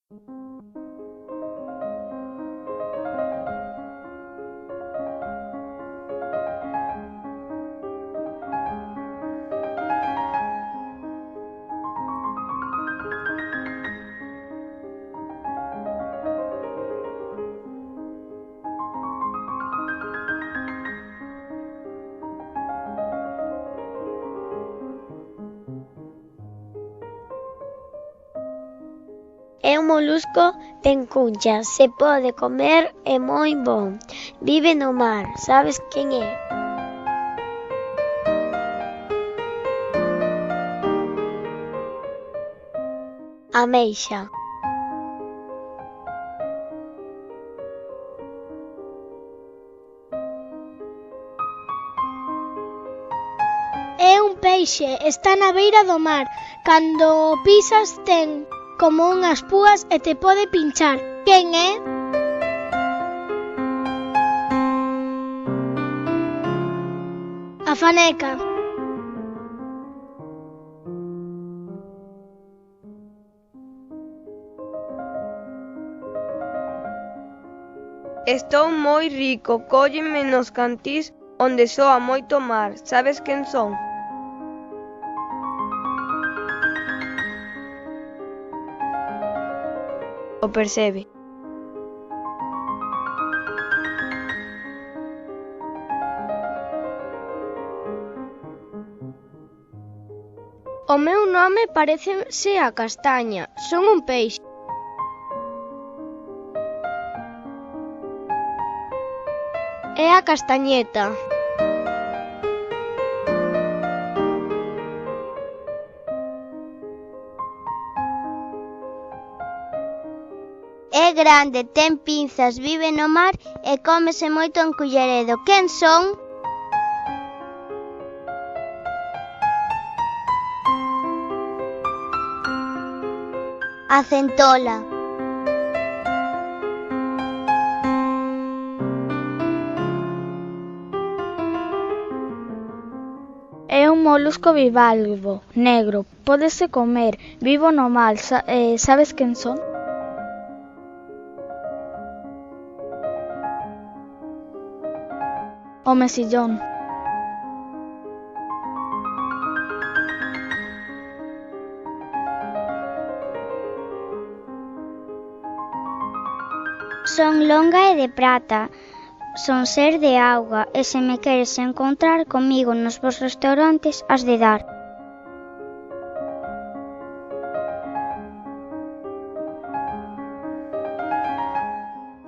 É un molusco ten cunchas, se pode comer, é moi bon. Vive no mar, sabes quen é? Ameixa. É un peixe, está na beira do mar. Cando o pisas ten como unhas púas e te pode pinchar. Quen é? A faneca. Estou moi rico, cólleme nos cantís onde soa moito mar. Sabes quen son? O percebe. O meu nome parécese a castaña. Son un peixe. É a castañeta. É grande, ten pinzas, vive no mar e cómese moito en culleredo. Quen son? A centola. É un molusco bivalvo, negro, pódese comer, vivo no mar, sabes quen son? O mexillón. Son longa e de prata. Son ser de auga e se me queres encontrar comigo nos vos restaurantes has de dar.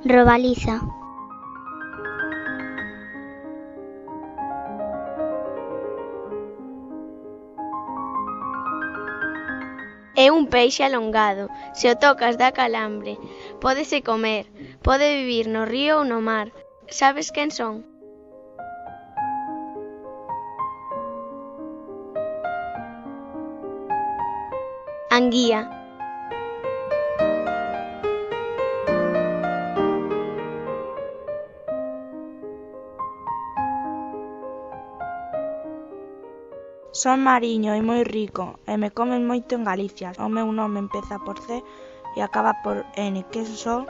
Robaliza. É un peixe alongado, se o tocas dá calambre, pódese comer, pode vivir no río ou no mar. Sabes quen son? Anguía. Son mariño e moi rico, e me comen moito en Galicia. O meu nome empeza por C e acaba por N. Que son?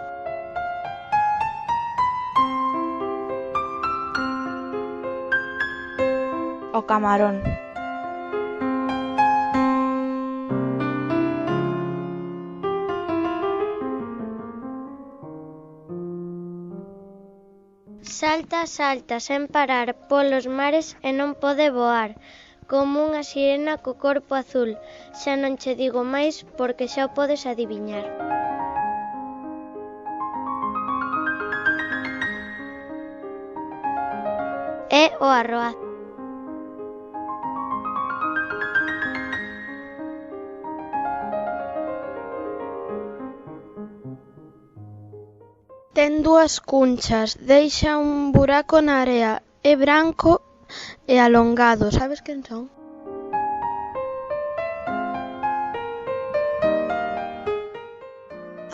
O camarón. Salta, salta, sen parar, polos mares e non pode voar. Como unha sirena co corpo azul. Xa non che digo máis porque xa o podes adiviñar. É o arroaz. Ten dúas cunchas, deixa un buraco na area, é branco e alongado. Sabes quen son?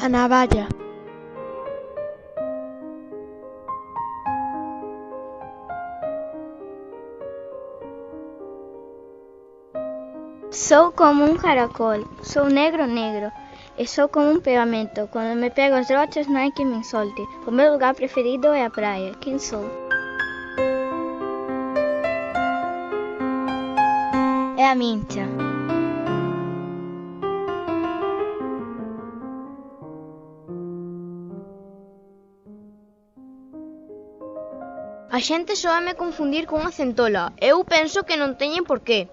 A navalla. Sou como un caracol, sou negro negro, e sou como un pegamento. Cando me pego as rochas non hai que me insolte. O meu lugar preferido é a praia. Quen sou? É a mincha. A xente soame confundir cunha centola. Eu penso que non teñen por qué.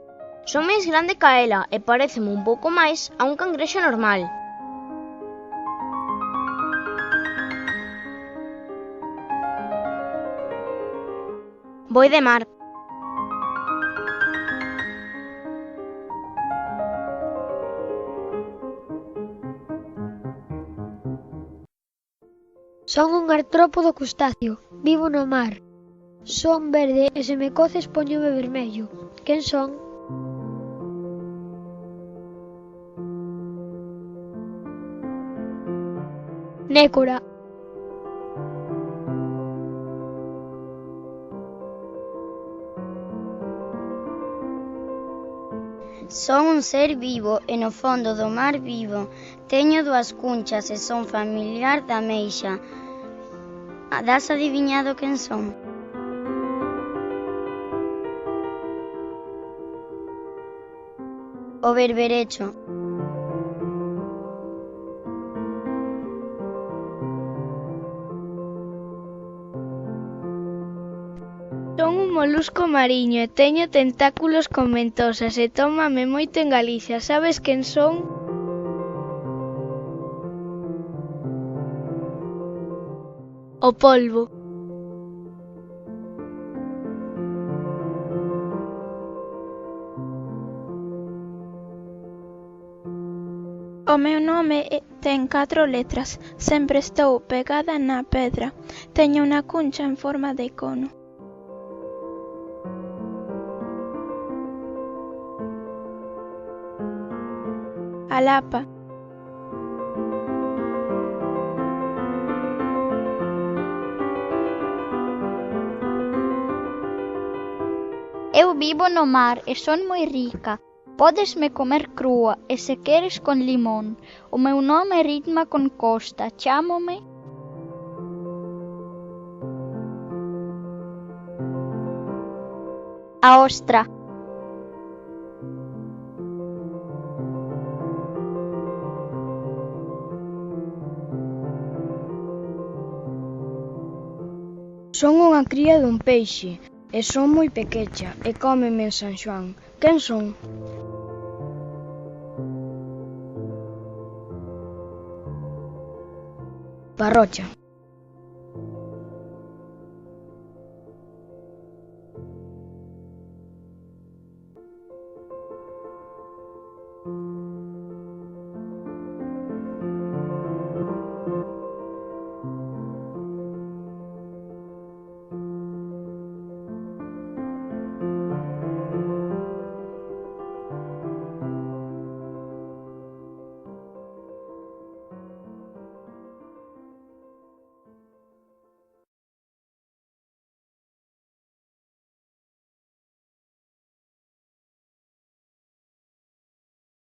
Son máis grande ca ela e paréceme un pouco máis a un cangrexo normal. Voi de mar. Son un artrópodo crustáceo. Vivo no mar. Son verde e se me coces póñome vermello. Quen son? Nécora. Son un ser vivo e no fondo do mar vivo. Teño 2 cunchas e son familiar da ameixa. Das adiviñado quen son? O berberecho. Son un molusco mariño e teño tentáculos con ventosas e tómame moito en Galicia. Sabes quen son? O polvo. O meu nome ten 4 letras. Sempre estou pegada na pedra. Teño unha cuncha en forma de cono. A lapa. Eu vivo no mar e son moi rica. Pódesme comer crúa e se queres con limón. O meu nome é Ritma con Costa. Chámome a ostra. Son unha cría dun peixe e son moi pequecha e cómeme en San Xoán. Quen son? Parrocha.